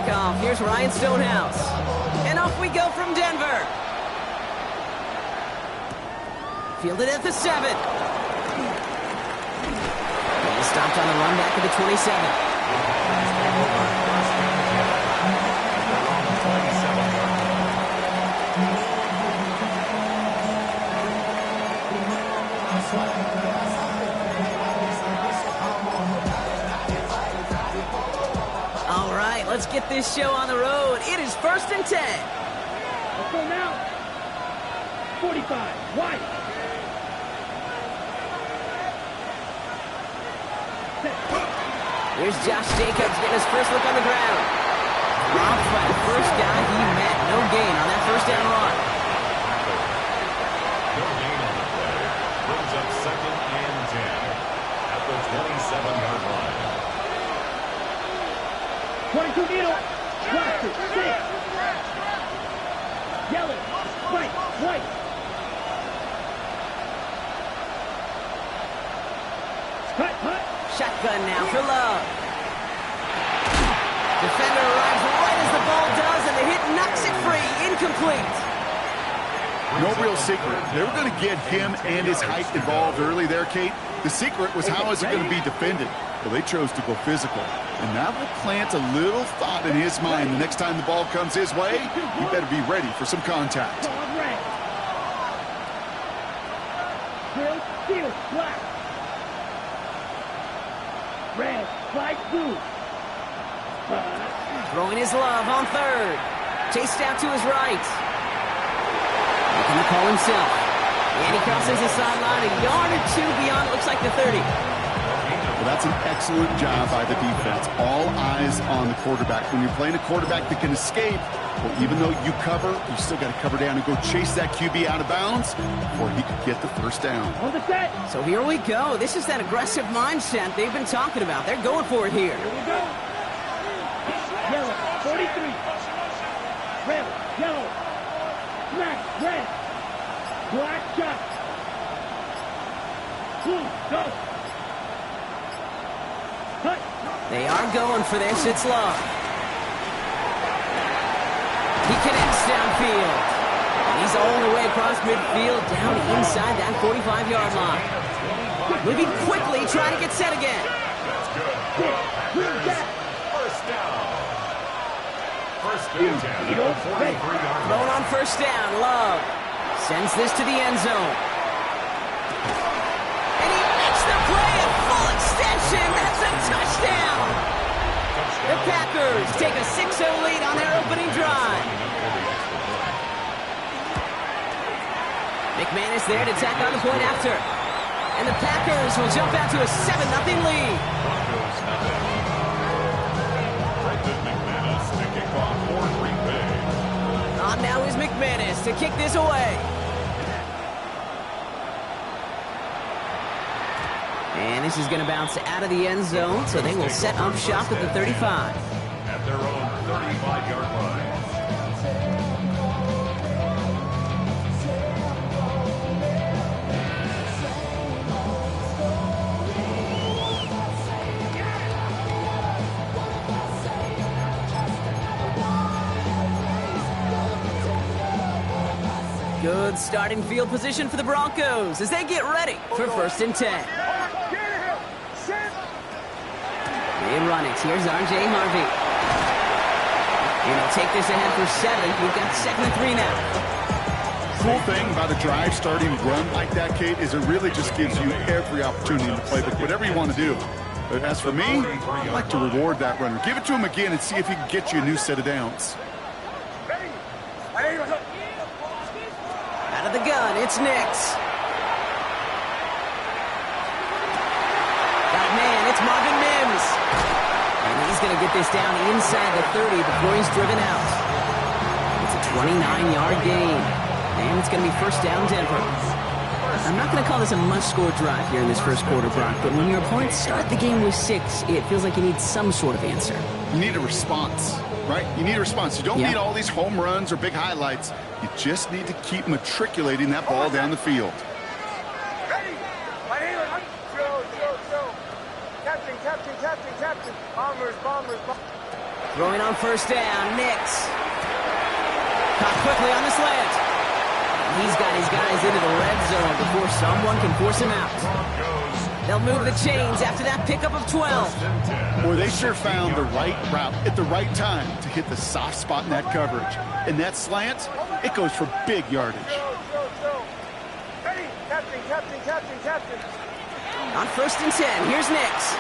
kickoff. Here's Ryan Stonehouse. And off we go from Denver. Fielded at the 7. He stopped on the run back at the 27. All right, let's get this show on the road. It is 1st and 10. Let's go now. 45, wide. Here's Josh Jacobs getting his first look on the ground. Robbed by the first guy he met. No gain on that first down run. No gain on the play. Brings up 2nd and 10 at the 27-yard line. 22 needle. Blaster, 6. Yellow, white, white. Cut, cut. Shotgun now for Love. Defender arrives right as the ball does, and the hit knocks it free. Incomplete. No real secret. They were going to get him and his height involved early there, Kate. The secret was how is it going to be defended? Well, they chose to go physical. And that will plant a little thought in his mind. The next time the ball comes his way, he better be ready for some contact. Red. Drill, steel, black. Red, white, blue. Throwing his Love on 3rd. Chased out to his right. Making the call himself. And he crosses the sideline a yard or 2 beyond, looks like the 30. Well, that's an excellent job by the defense. All eyes on the quarterback. When you're playing a quarterback that can escape, well, even though you cover, you still got to cover down and go chase that QB out of bounds before he could get the first down. On the set. So here we go. This is that aggressive mindset they've been talking about. They're going for it here. Here we go. Yellow, 43. Red, yellow. Black, red. Black shot. Blue, go. Cut. They are going for this. It's Love. He connects downfield. And he's all the way across midfield down inside that 45-yard line. Moving quickly, trying to get set again. First down. First and 10 at the 43-yard line. Going on first down, Love sends this to the end zone. And he makes the play at full extension. That's a touchdown. The Packers take a 6-0 lead on their opening drive. McManus there to tack on the point after. And the Packers will jump out to a 7-0 lead. Broncos have it. Brendan McManus to kick off for Green Bay. On now is McManus to kick this away. And this is going to bounce out of the end zone, so they will set up shop at the 35. At their own 35-yard line. Good starting field position for the Broncos as they get ready for 1st and 10. They run it. Here's R.J. Harvey. And he'll take this ahead for 7. We've got 2nd and 3 now. Cool thing about a drive starting run like that, Kate, is it really just gives you every opportunity in the playbook, whatever you want to do. But as for me, I like to reward that runner. Give it to him again and see if he can get you a new set of downs. Out of the gun, it's Nix. Got a man, it's Marvin Mims. And he's going to get this down inside the 30 before he's driven out. It's a 29-yard gain. And it's going to be first down Denver. I'm not going to call this a must-score drive here in this first quarter, Brock, but when your opponents start the game with 6, it feels like you need some sort of answer. You need a response, right? You need a response. You don't need all these home runs or big highlights. You just need to keep matriculating that ball down the field. Captain. Bombers. Throwing on first down, Nix. Caught quickly on the slant. He's got his guys into the red zone before someone can force him out. They'll move the chains after that pickup of 12. Boy, they sure found the right route at the right time to hit the soft spot in that coverage. And that slant, it goes for big yardage. Captain. On first and 10, here's Nix.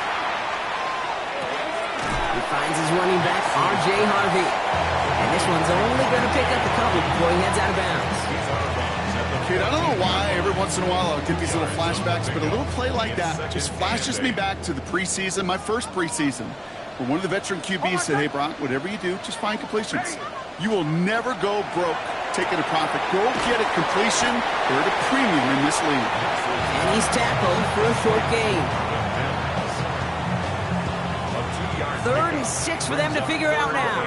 He finds his running back, R.J. Harvey. And this one's only going to pick up a couple before he heads out of bounds. Kid, I don't know why every once in a while I'll get these little flashbacks, but a little play like that just flashes me back to the preseason, my first preseason, where one of the veteran QBs said, hey, Brock, whatever you do, just find completions. You will never go broke taking a profit. Go get a completion. They're at a premium in this league. And he's tackled for a short gain. 3rd and 6 for them to figure out now.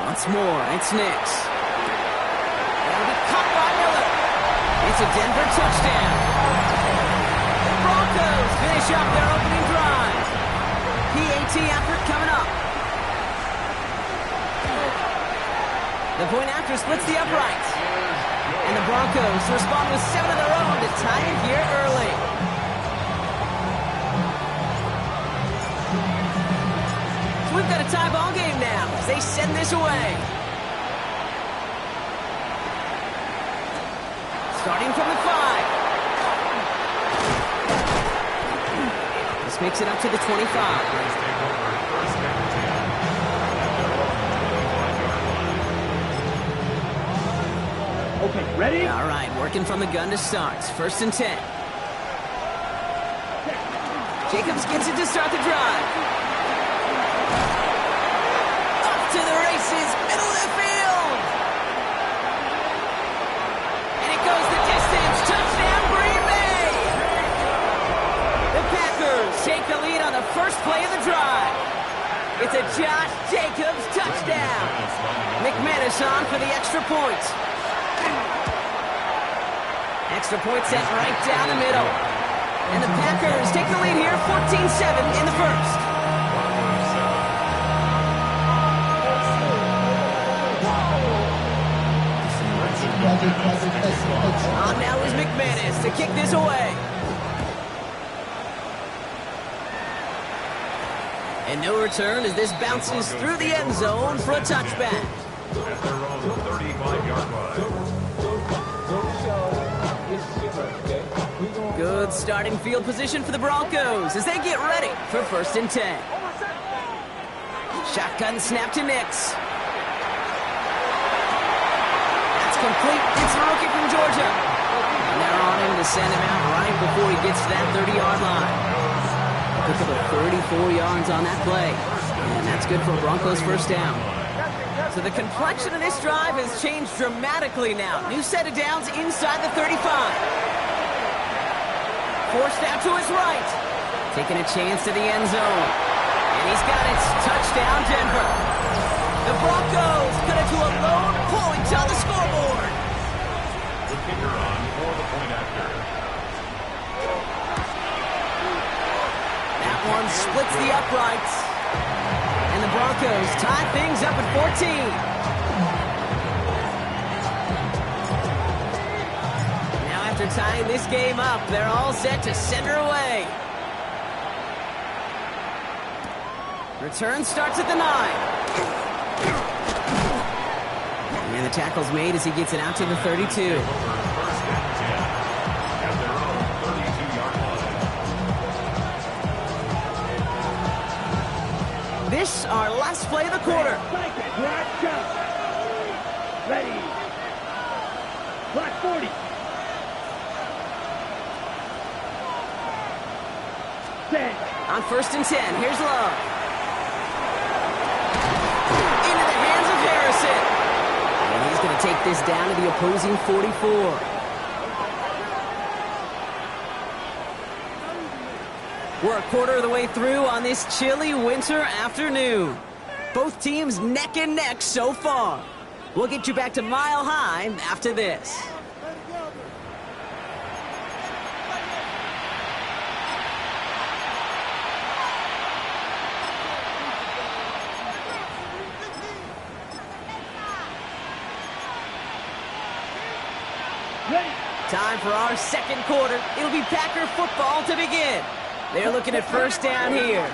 Once more, it's Nix. That'll be caught by Miller. It's a Denver touchdown. The Broncos finish up their opening drive. PAT effort coming up. The point after splits the uprights. And the Broncos respond with 7 of their own to tie it here early. So we've got a tie ball game now as they send this away. Starting from the 5. This makes it up to the 25. Okay, ready? All right, working from the gun to start. 1st and 10. Jacobs gets it to start the drive. Off to the races, middle of the field. And it goes the distance. Touchdown, Green Bay. The Packers take the lead on the first play of the drive. It's a Josh Jacobs touchdown. McManus on for the extra point. Extra point set right down the middle. And the Packers take the lead here, 14-7 in the first. On now is McManus to kick this away. And no return as this bounces through the end zone for a touchback. At their own 35-yard line. Good starting field position for the Broncos as they get ready for 1st and 10. Shotgun snap to Nix. That's complete. It's the rookie from Georgia. And they're on him to send him out right before he gets to that 30-yard line. Pick up a 34 yards on that play. And that's good for a Broncos first down. So the complexion of this drive has changed dramatically now. New set of downs inside the 35. Forced out to his right. Taking a chance to the end zone. And he's got it. Touchdown, Denver. The Broncos cut it to a lone point on the scoreboard. The kicker on for the point after. That one splits the uprights. And the Broncos tie things up at 14. After tying this game up, they're all set to send her away. Return starts at the 9. And the tackle's made as he gets it out to the 32. This our last play of the quarter. Ready. Black 40. On 1st and 10, here's Love. Into the hands of Harrison. And he's going to take this down to the opposing 44. We're a quarter of the way through on this chilly winter afternoon. Both teams neck and neck so far. We'll get you back to Mile High after this. Ready. Time for our second quarter. It'll be Packer football to begin. They're looking at first down here.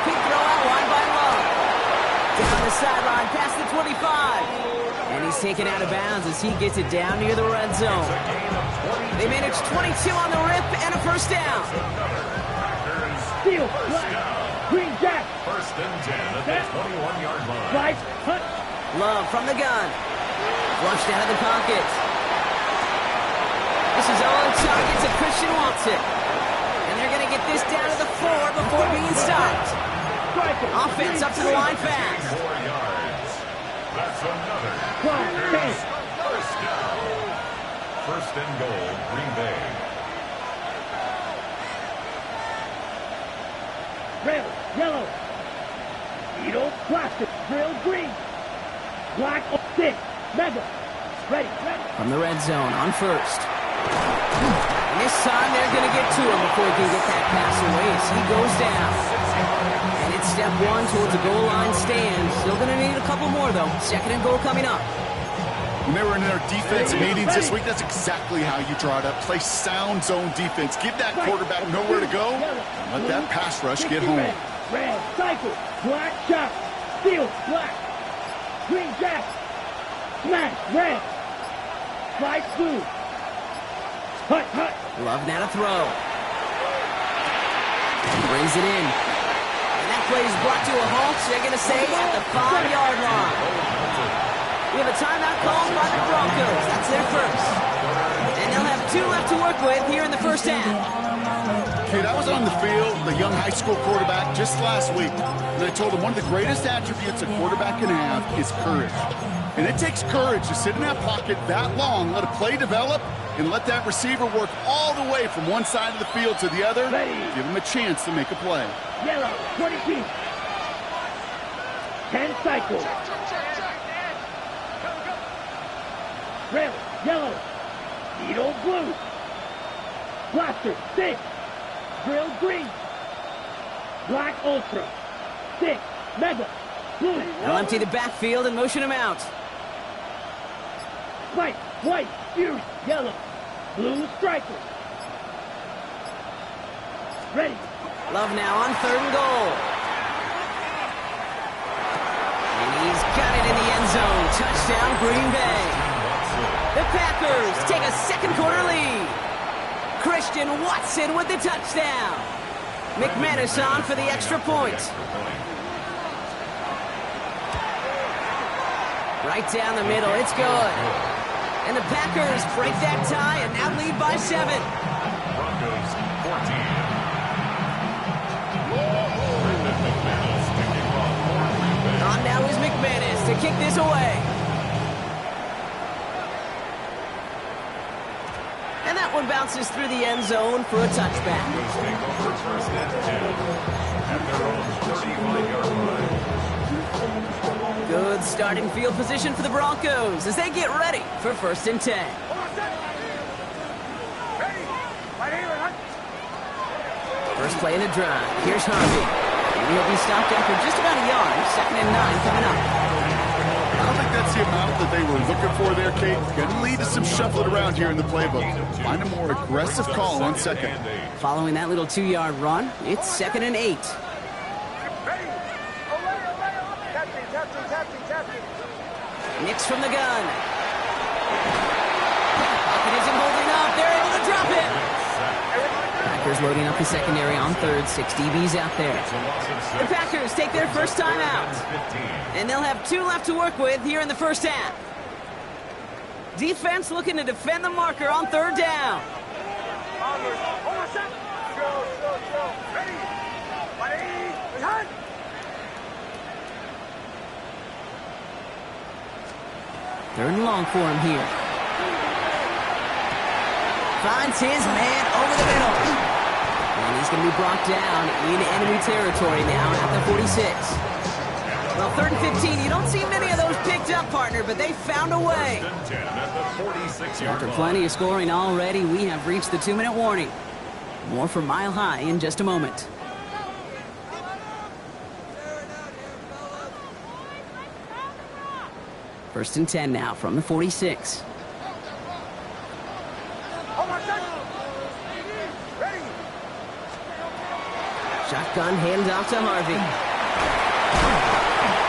Quick throw out wide by Love. Down the sideline, past the 25. And he's taken out of bounds as he gets it down near the red zone. They manage 22 on the rip and a first down. Steal. Black. Green Jack. First and 10 at the 21-yard line. Right. Hunt. Love from the gun. Flushed out of the pocket. This is all targets if Christian wants it. And they're going to get this down to the 4 before being stopped. Offense up to the line fast. 4 yards. That's another. Packers. First down. First and goal, Green Bay. Red. Yellow. Beetle. Plastic. Drill. Green. Black. Stick. Mega. Ready. From the red zone on first. And this time they're going to get to him before he can get that pass away as he goes down. And it's step one towards a goal line stand. Still going to need a couple more, though. Second and goal coming up. When they were in their defense meetings this week, that's exactly how you draw it up. Play sound zone defense. Give that quarterback nowhere to go. And let that pass rush get home. Red. Cycle. Black. Shot. Steel. Black. Green Jack. Smash. Red. Slice. Blue. Hut. Love now to throw. Brings it in. And that play is brought to a halt. They're going to say at the 5-yard line. We have a timeout called by the Broncos. That's their first. And they'll have 2 left to work with here in the first half. Kid, I was on the field, the young high school quarterback, just last week. And I told him one of the greatest attributes a quarterback can have is courage. And it takes courage to sit in that pocket that long, let a play develop, and let that receiver work all the way from one side of the field to the other. Give him a chance to make a play. Yellow. 22. 10 cycles. Red. Yellow. Beetle. Blue. Blaster. 6. Drill. Green. Black. Ultra. 6. Mega. Blue. They'll empty the backfield and motion him out. White. White. Fury. Yellow. Blue. Striker. Ready. Love now on third and goal. And he's got it in the end zone. Touchdown, Green Bay. The Packers take a second quarter lead. Christian Watson with the touchdown. McManus on for the extra point. Right down the middle, it's good. And the Packers break that tie and now lead by 7. Broncos 14. On now is McManus to kick this away. And that one bounces through the end zone for a touchback. Take over first and 10 at their own 35-yard line. Good starting field position for the Broncos as they get ready for first and 10. First play in the drive. Here's Harvey. And he'll be stopped after just about a yard. Second and 9 coming up. I don't think that's the amount that they were looking for there, Kate. Going to lead to some shuffling around here in the playbook. Find a more aggressive call on second. Following that little 2-yard run, it's second and 8. Nix from the gun. Pocket isn't holding up. They're able to drop it. Packers loading up the secondary on third. 6 DBs out there. The Packers take their first time out. And they'll have 2 left to work with here in the first half. Defense looking to defend the marker on third down. Third and long for him here. Finds his man over the middle. And he's going to be brought down in enemy territory now at the 46. Well, third and 15, you don't see many of those picked up, partner, but they found a way. After plenty of scoring already, we have reached the 2-minute warning. More from Mile High in just a moment. First and 10 now from the 46. Shotgun handoff to Harvey.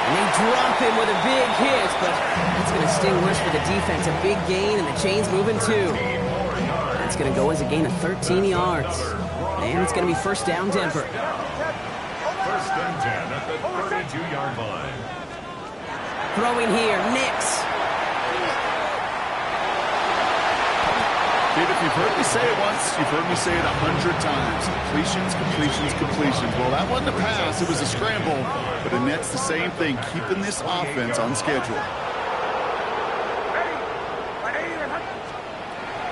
And they drop him with a big hit, but that's going to sting worse for the defense. A big gain, and the chain's moving too. That's going to go as a gain of 13 yards. And it's going to be first down, Denver. First and 10 at the 32-yard line. Throwing here, Nix. Dude, if you've heard me say it once, you've heard me say it 100 times. Completions, completions, completions. Well, that wasn't a pass. It was a scramble. But it nets the same thing, keeping this offense on schedule.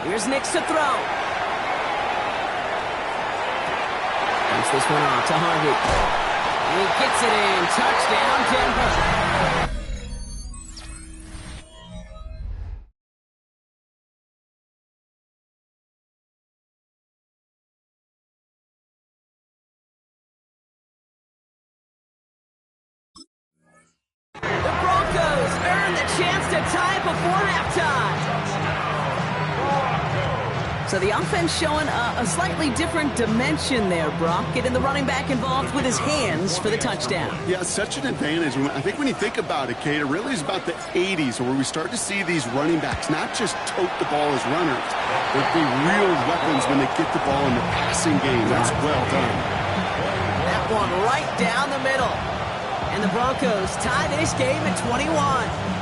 Here's Nix to throw. Dumps this one off to Harvey. And he gets it in. Touchdown, Denver. The Broncos earn the chance to tie before halftime. So the offense showing a slightly different dimension there, Brock. Getting the running back involved with his hands for the touchdown. Yeah, such an advantage. I think when you think about it, Kate, it really is about the 80s where we start to see these running backs not just tote the ball as runners, but be real weapons when they get the ball in the passing game. That's well done. That one right down the middle. And the Broncos tie this game at 21.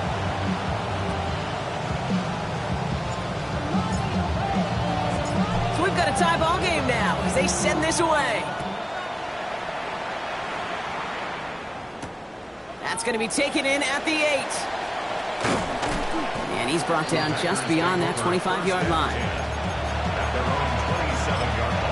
So we've got a tie ball game now as they send this away. That's going to be taken in at the 8. And he's brought down just beyond that 25-yard line. At their own 27-yard line.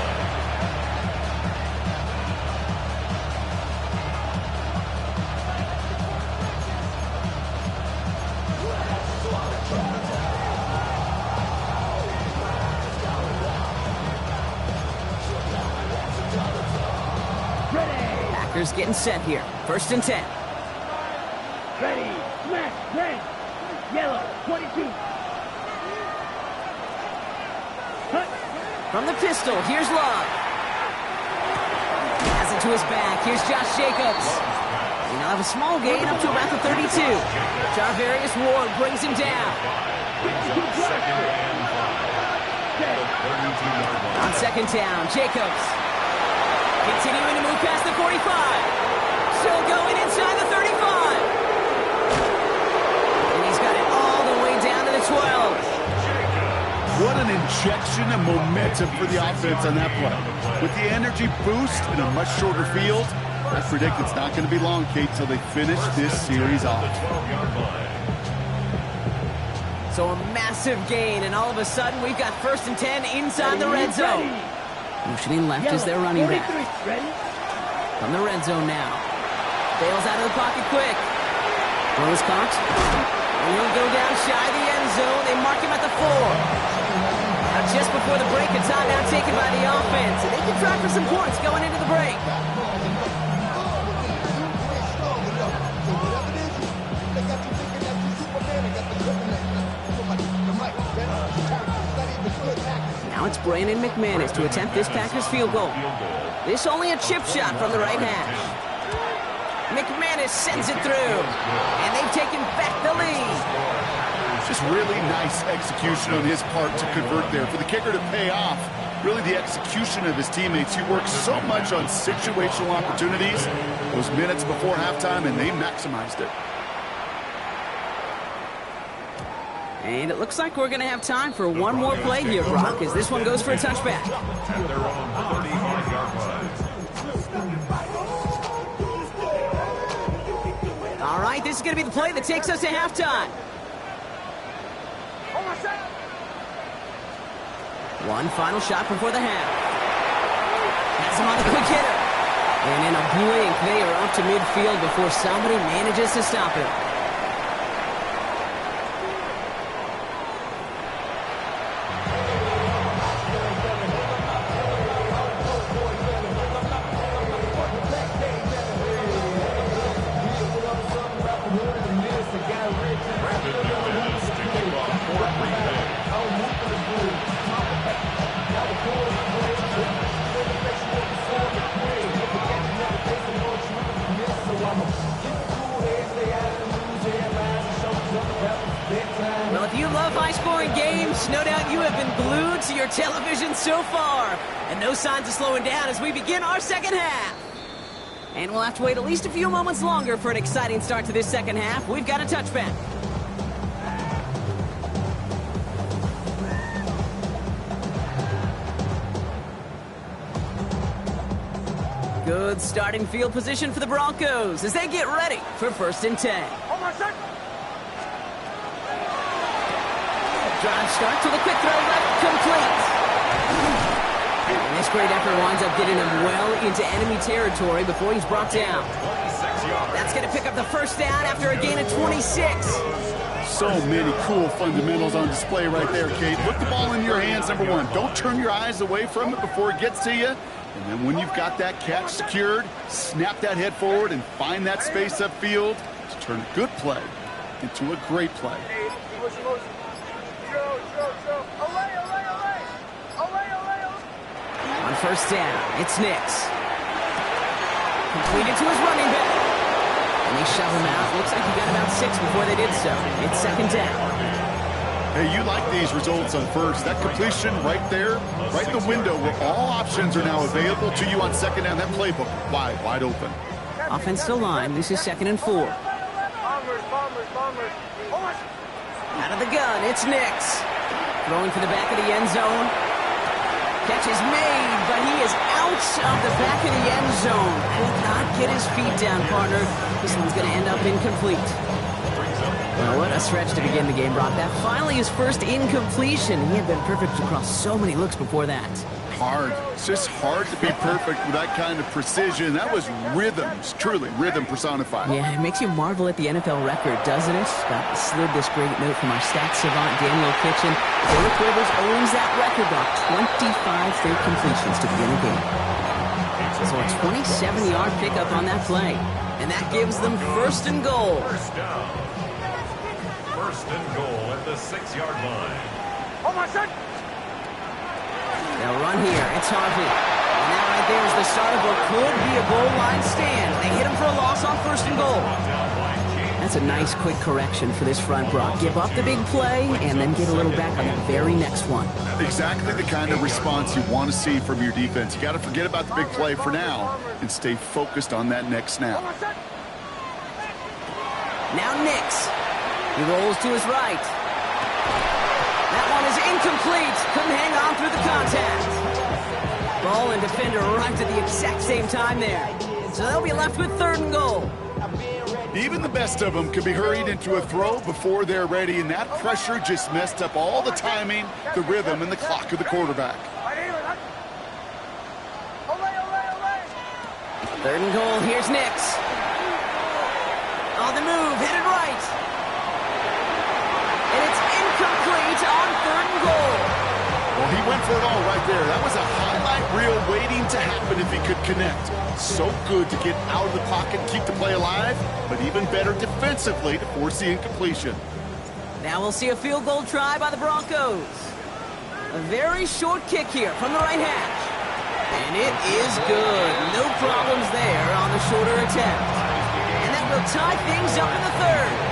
Packers getting set here. First and 10. Ready, smash, red, yellow, 22. Cut. From the pistol, here's Love. Has it to his back. Here's Josh Jacobs. And he'll have a small gain up to about the 32. Jarvarius Ward brings him down. Second and 5. The 32-yard line. On second down, Jacobs. Continuing to move past the 45. Still going inside the 35. And he's got it all the way down to the 12. What an injection of momentum for the offense on that play. With the energy boost in a much shorter field, I predict it's not going to be long, Kate, till they finish this series off. So a massive gain, and all of a sudden we've got first and 10 inside the red zone. Motioning left is their running back. From the red zone now. Bails out of the pocket quick. Throws caught. And he'll go down shy of the end zone. They mark him at the 4. Now just before the break, a timeout taken by the offense. And they can try for some points going into the break. Now it's Brandon McManus to attempt this Packers field goal. This only a chip shot from the right hash. McManus sends it through, and they've taken back the lead. Just really nice execution on his part to convert there. For the kicker to pay off, really the execution of his teammates. He works so much on situational opportunities, those minutes before halftime, and they maximized it. And it looks like we're going to have time for one more play here, Brock, as this one goes for a touchback. At their own 35-yard line. All right, this is going to be the play that takes us to halftime. One final shot before the half. Has him on the quick hitter. And in a blink, they are up to midfield before somebody manages to stop it. If you love high-scoring games, no doubt you have been glued to your television so far. And no signs of slowing down as we begin our second half. And we'll have to wait at least a few moments longer for an exciting start to this second half. We've got a touchback. Good starting field position for the Broncos as they get ready for 1st and 10. Drive start to the quick throw left, complete. And this great effort winds up getting him well into enemy territory before he's brought down. That's going to pick up the 1st down after a gain of 26. So many cool fundamentals on display right there, Kate. Look the ball in your hands, number one. Don't turn your eyes away from it before it gets to you. And then when you've got that catch secured, snap that head forward and find that space upfield to turn a good play into a great play. On 1st down, it's Nix. Completed to his running back. And they shove him out. Looks like he got about 6 before they did so. It's 2nd down. Hey, you like these results on 1st. That completion right there, right in the window where all options are now available to you on 2nd down. That playbook wide open. Offensive line, this is 2nd and 4. Out of the gun, it's Nix. Throwing for the back of the end zone. Catch is made, but he is out of the back of the end zone. Could not get his feet down, partner. This one's going to end up incomplete. Well, what a stretch to begin the game, Brock. That finally his first incompletion. He had been perfect across so many looks before that. Hard. It's just hard to be perfect with that kind of precision. That was rhythms, truly rhythm personified. Yeah, it makes you marvel at the NFL record, doesn't it? Got slid this great note from our stats savant, Daniel Kitchen. Philip Rivers owns that record, Brock. 25 straight completions to begin the game. So a 27-yard pickup on that play. And that gives them 1st and goal. 1st down. 1st and goal at the 6-yard line. They'll run here. It's Harvey. And that right there is the start of what could be a goal line stand. They hit him for a loss on 1st and goal. That's a nice quick correction for this front, Brock. Give up the big play and then get a little back on the very next one. Exactly the kind of response you want to see from your defense. You got to forget about the big play for now and stay focused on that next snap. Now Nix. He rolls to his right. That one is incomplete. Couldn't hang on through the contact. Ball and defender arrived at the exact same time there. So they'll be left with 3rd and goal. Even the best of them can be hurried into a throw before they're ready, and that pressure just messed up all the timing, the rhythm, and the clock of the quarterback. 3rd and goal. Here's Nix. On the move, headed right. And it's incomplete on 3rd and goal. Well, he went for it all right there. That was a highlight reel waiting to happen if he could connect. So good to get out of the pocket and keep the play alive, but even better defensively to force the incompletion. Now we'll see a field goal try by the Broncos. A very short kick here from the right hash. And it is good. No problems there on the shorter attempt. And that will tie things up in the 3rd.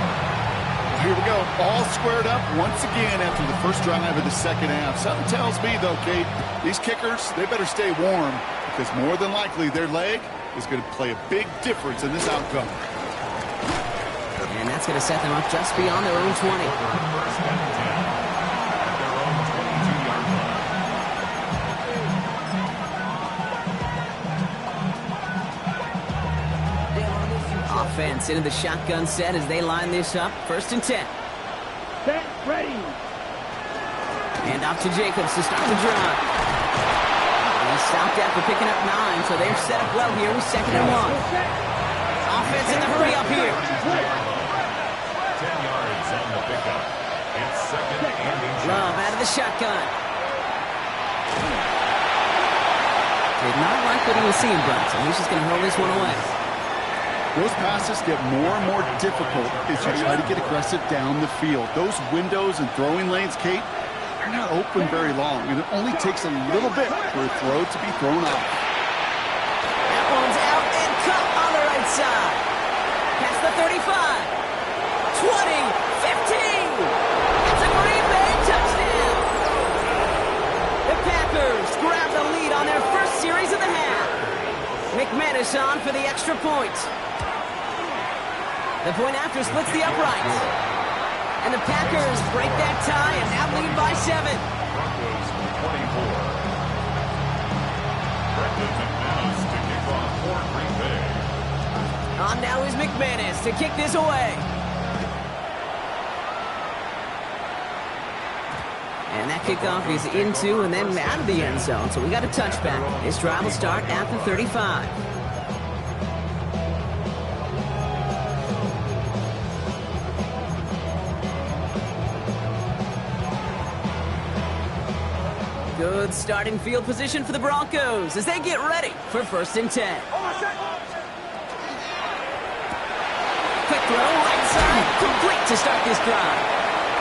Here we go, all squared up once again after the first drive of the 2nd half. Something tells me, though, Kate, these kickers, they better stay warm because more than likely their leg is going to play a big difference in this outcome. And that's going to set them up just beyond their own 20. 1st and 10 at their own 22-yard line. Offense into the shotgun set as they line this up. 1st and 10. Set, ready. And off to Jacobs to start the drive. And he stopped after picking up 9, so they're set up well here with 2nd and 1. Offense in the hurry up here. 10 yards on the pickup. It's 2nd and inches. Love out of the shotgun. Did not like what he was seeing, Bronson. He's just going to hurl this one away. Those passes get more and more difficult as you try to get aggressive down the field. Those windows and throwing lanes, Kate, they're not open very long, and it only takes a little bit for a throw to be thrown off. That one's out and cut on the right side. Past the 35, 20, 15. It's a McManus on for the extra point. The point after splits the uprights. And the Packers break that tie and now lead by 7. Broncos 24. Brendan McManus to kick off for Green Bay. On now is McManus to kick this away. And that kickoff is into and then out of the end zone. So we got a touchback. This drive will start at the 35. Good starting field position for the Broncos as they get ready for 1st and 10. Quick throw, right side, complete to start this drive.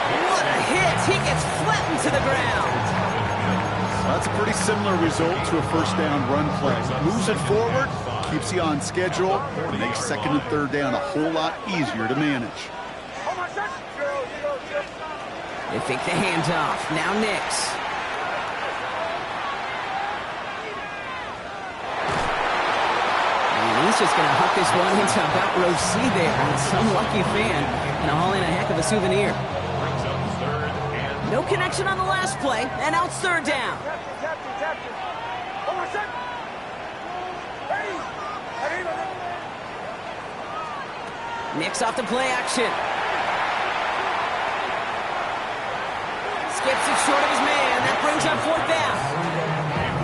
What a hit! He gets flattened to the ground. That's a pretty similar result to a first down run play. Moves it forward, keeps you on schedule, and makes 2nd and 3rd down a whole lot easier to manage. They fake the handoff. Now Nix. And he's just going to hook this one into about row C there. And some lucky fan and haul in a heck of a souvenir. No connection on the last play, and now it's 3rd down. Nix off the play action. Skips it short of his man. That brings up 4th down.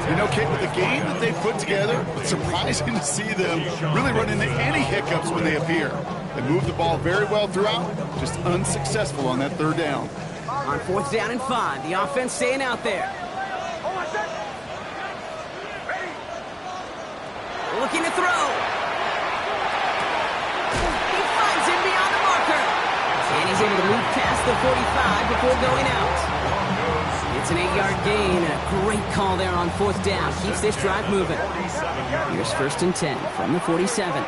You know, Kate, with the game that they've put together, it's surprising to see them really run into any hiccups when they appear. They move the ball very well throughout, just unsuccessful on that 3rd down. On 4th down and 5, the offense staying out there. Looking to throw. He finds him beyond the marker. And he's able to move past the 45 before going out. It's an 8-yard gain and a great call there on 4th down. Keeps this drive moving. Here's 1st and 10 from the 47.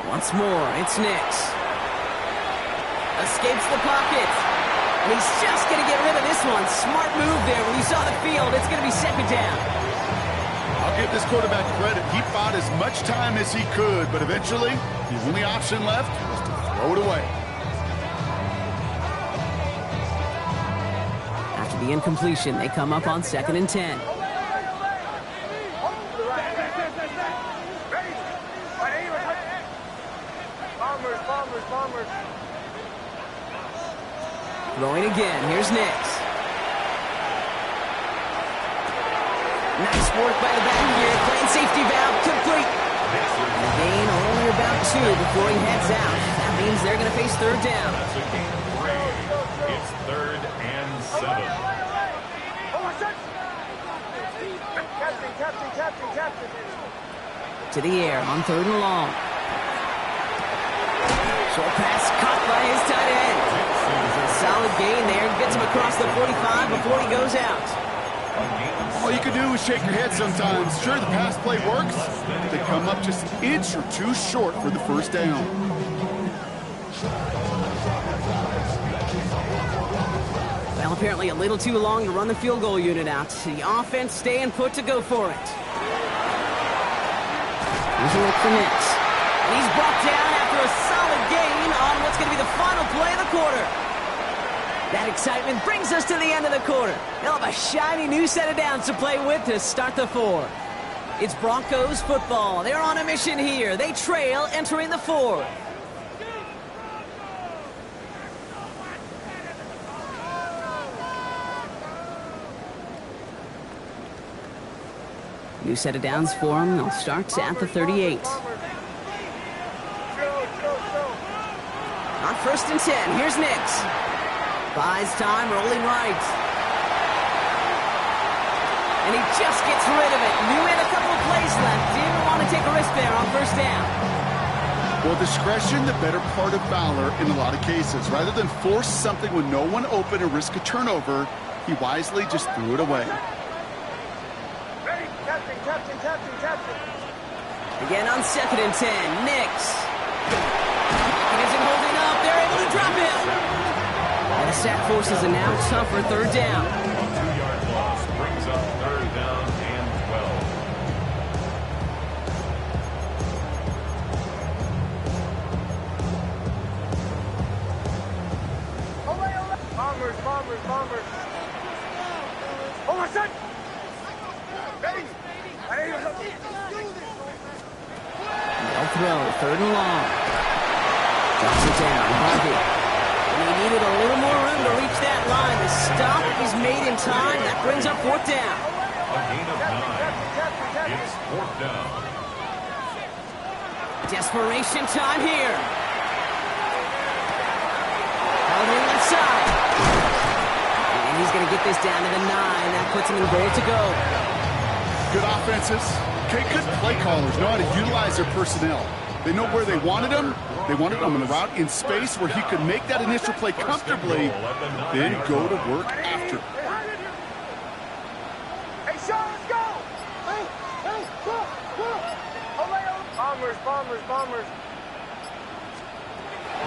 Once more, it's Nix. Escapes the pocket. And he's just going to get rid of this one. Smart move there. When you saw the field, it's going to be 2nd down. I'll give this quarterback credit. He fought as much time as he could, but eventually, the only option left was to throw it away. After the incompletion, they come up on 2nd and 10. Throwing again. Here's Nix. Nice work by the back here. Playing safety valve complete. And a gain only about 2 before he heads out. That means they're going to face 3rd down. That's a gain of 3. It's 3rd and 7. To the air on 3rd and long. Short pass caught by his tight end. A solid gain there. Gets him across the 45 before he goes out. All you can do is shake your head sometimes. Sure, the pass play works. They come up just an inch or 2 short for the 1st down. Well, apparently a little too long to run the field goal unit out. The offense staying put to go for it. Here's a look for Nix. And he's brought down after a solid gain on what's going to be the final play of the quarter. That excitement brings us to the end of the quarter. They'll have a shiny new set of downs to play with to start the 4th. It's Broncos football. They're on a mission here. They trail entering the 4th. New set of downs for them. They'll start at the 38. On 1st and 10, here's Nix. Buys time, rolling right. And he just gets rid of it. Knew he had a couple of plays left. Didn't want to take a risk there on 1st down. Well, discretion, the better part of valor in a lot of cases. Rather than force something with no one open and risk a turnover, he wisely just threw it away. Again on 2nd and 10, Nix. He isn't holding up. They're able to drop him. And the sack forces a now tougher 3rd down. 2-yard loss brings up 3rd They'll throw, 3rd and long. Drops it down, Harvey. And he needed a little more room to reach that line. The stop is made in time. That brings up 4th down. A gain of 9. It's 4th down. Desperation time here. Held in left side. And he's going to get this down to the 9. That puts him in goal to go. Good offenses. Okay, good play callers know how to utilize their personnel. They know where they wanted him. They wanted him on a route in space where he could make that initial play comfortably, then go to work after. Hey, Sean, let's go! Hey, Bombers.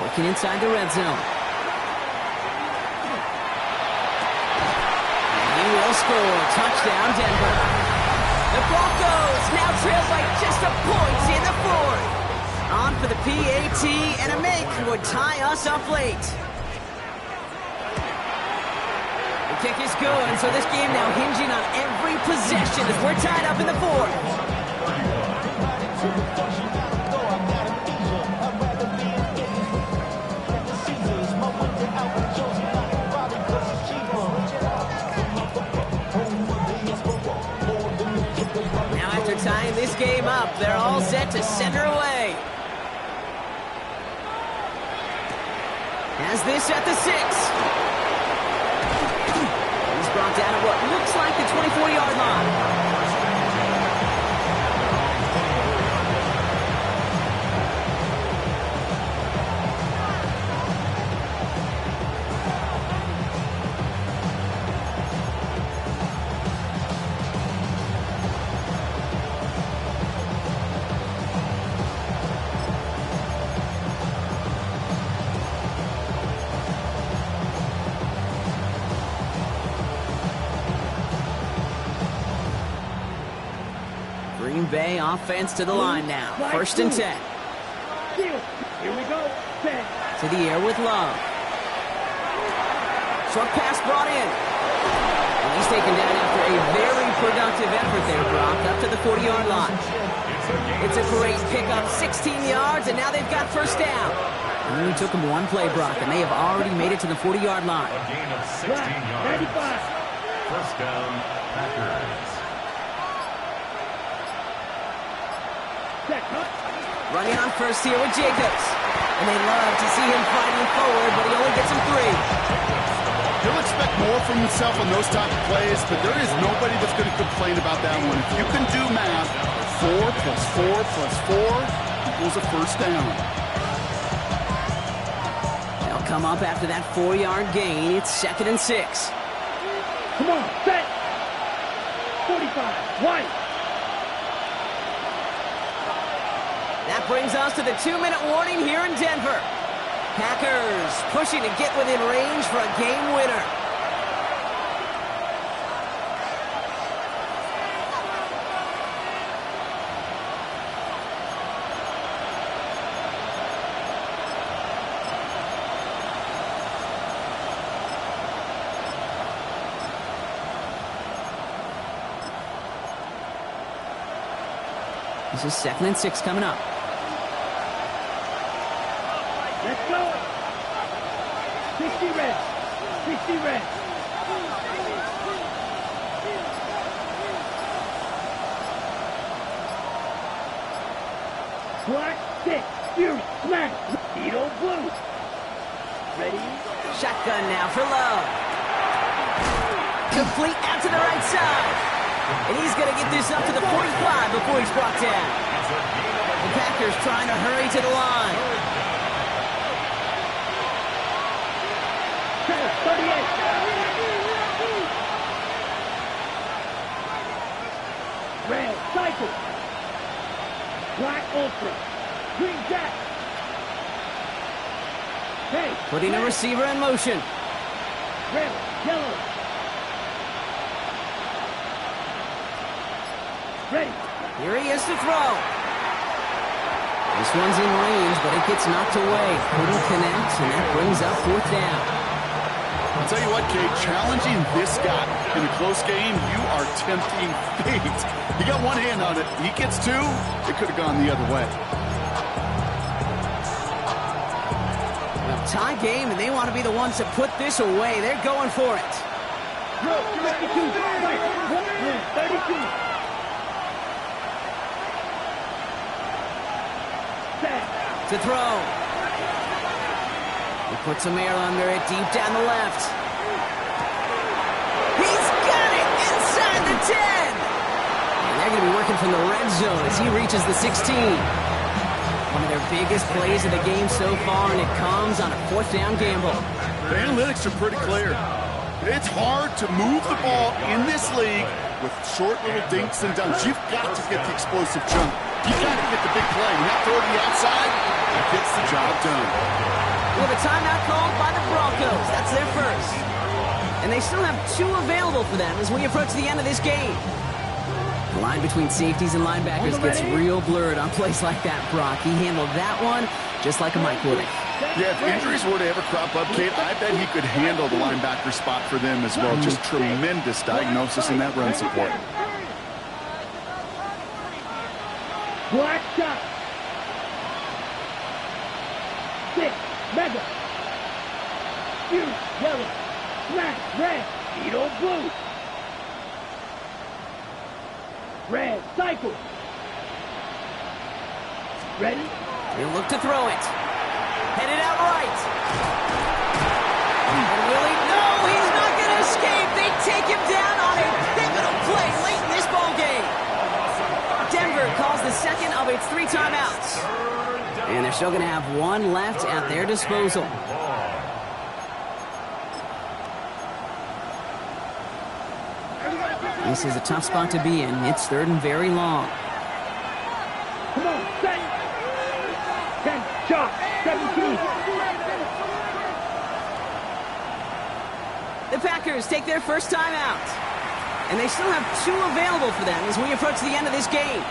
Working inside the red zone. And he will score. Touchdown, Denver. The Broncos now trail by just a point in the 4th. On for the PAT, and a make would tie us up late. The kick is good, so this game now hinging on every possession as we're tied up in the 4th. Now after tying this game up, they're all set to center away. Has this at the 6. He's brought down at what looks like the 24-yard line. Green Bay offense to the line now. 1st and 10. Here we go. 10. To the air with Love. Short pass brought in. And he's taken down after a very productive effort there, Brock, up to the 40-yard line. It's a great pickup, 16 yards, and now they've got 1st down. It only took them one play, Brock, and they have already made it to the 40-yard line. A gain of 16 yards. 95. 1st down, Packers. Running on 1st here with Jacobs. And they love to see him fighting forward, but he only gets him 3. He'll expect more from himself on those type of plays, but there is nobody that's going to complain about that one. If you can do math, 4 plus 4 plus 4 equals a 1st down. They'll come up after that 4-yard gain. It's 2nd and 6. Come on, set. 45. White. That brings us to the 2-minute warning here in Denver. Packers pushing to get within range for a game winner. This is 2nd and 6 coming up. Let's go. 60 red. 60 red. Black, 6, Fury, smash, Edo blue. Ready? Shotgun now for Love. Complete out to the right side. And he's going to get this up to the 45 before he's brought down. The Packers trying to hurry to the line. 38. Red, cycle. Black Ultra. Green Jack. Hey. Putting a receiver in motion. Red, yellow. Ready. Here he is to throw. This one's in range, but it gets knocked away. Couldn't connect, and that brings up 4th down. I'll tell you what, Kate, challenging this guy in a close game, you are tempting fate. He got one hand on it. He gets two. It could have gone the other way. Well, tie game, and they want to be the ones to put this away. They're going for it. 32. 32. To throw. He puts some air under it, deep down the left. He's got it inside the 10. And they're going to be working from the red zone as he reaches the 16. One of their biggest plays of the game so far, and it comes on a 4th down gamble. The analytics are pretty clear. It's hard to move the ball in this league with short little dinks and dunks. You've got to get the explosive jump. You've got to get the big play. And that throw to the outside, that gets the job done. We have a timeout called by the Broncos. That's their first. And they still have 2 available for them as we approach the end of this game. The line between safeties and linebackers gets real blurred on plays like that, Brock. He handled that one just like a Mike would have. Yeah, if injuries were to ever crop up, Kate, I bet he could handle the linebacker spot for them as well. Just tremendous diagnosis in that run support. Black shot. 6. Mega. Huge. Yellow. Black. Red. Edo blue. Red. Cycle. Ready? He'll look to throw it. Headed out right. And will he? No, he's not going to escape. They take him down on a pivotal play late in this ball game. Denver calls the second of its 3 timeouts. And they're still going to have 1 left at their disposal. This is a tough spot to be in. It's 3rd and very long. Come on, set. 10. Shot. 17. The Packers take their first timeout. And they still have 2 available for them as we approach the end of this game.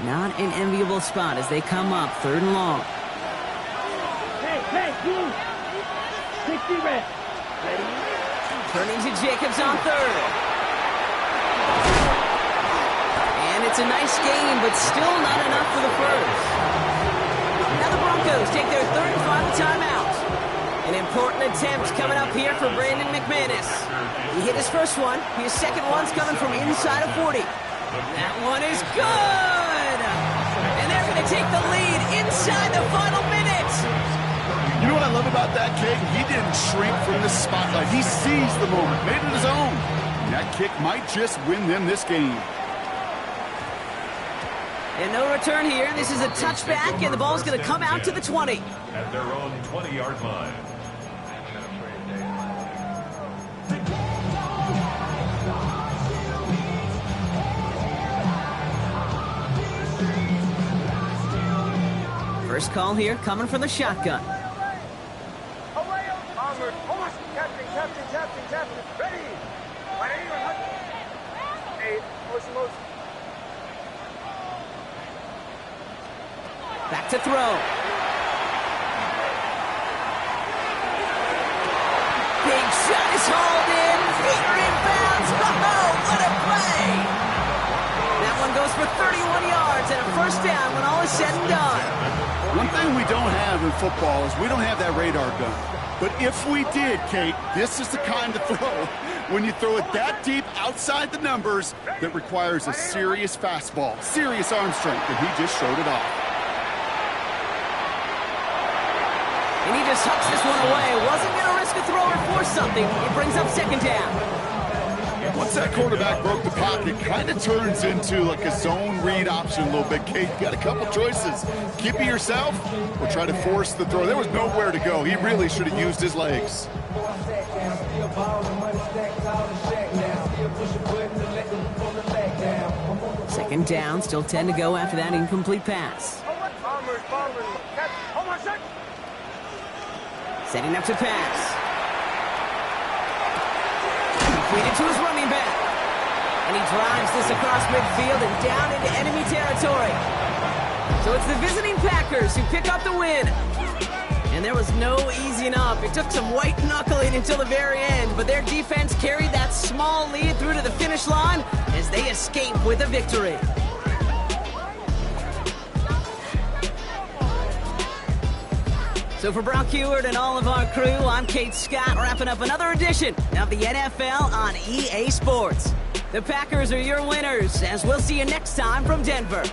Not an enviable spot as they come up 3rd and long. Hey, blue. 60 red. Ready? Turning to Jacobs on 3rd. And it's a nice game, but still not enough for the first. Now the Broncos take their 3rd and final timeout. An important attempt coming up here for Brandon McManus. He hit his first one. His second one's coming from inside of 40. That one is good! And they're going to take the lead inside the final minute. You know what I love about that, Kate? He didn't shrink from the spotlight. He seized the moment, made it his own. And that kick might just win them this game. And no return here. This is a touchback, and the ball's going to come out to the 20. At their own 20-yard line. First call here coming from the shotgun. Captain. Ready. Motion. Back to throw. Big shot is hauled in. Peter inbounds. Oh, what a play. That one goes for 31 yards and a first down when all is said and done. One thing we don't have in football is we don't have that radar gun. But if we did, Kate, this is the kind of throw, when you throw it that deep outside the numbers, that requires a serious fastball, serious arm strength, and he just showed it off. And he just hucks this one away. Wasn't going to risk a throw or force something. It brings up 2nd down. Once that quarterback broke the pocket, kind of turns into like a zone read option a little bit. Kate, you got a couple choices. Keep it yourself or try to force the throw. There was nowhere to go. He really should have used his legs. 2nd down, still 10 to go after that incomplete pass. Bombers. Hold on, set. Setting up to pass. Completed to his running back. And he drives this across midfield and down into enemy territory. So it's the visiting Packers who pick up the win. And there was no easing up. It took some white knuckling until the very end, but their defense carried that small lead through to the finish line as they escape with a victory. So for Brock Huard and all of our crew, I'm Kate Scott, wrapping up another edition of the NFL on EA Sports. The Packers are your winners, as we'll see you next time from Denver.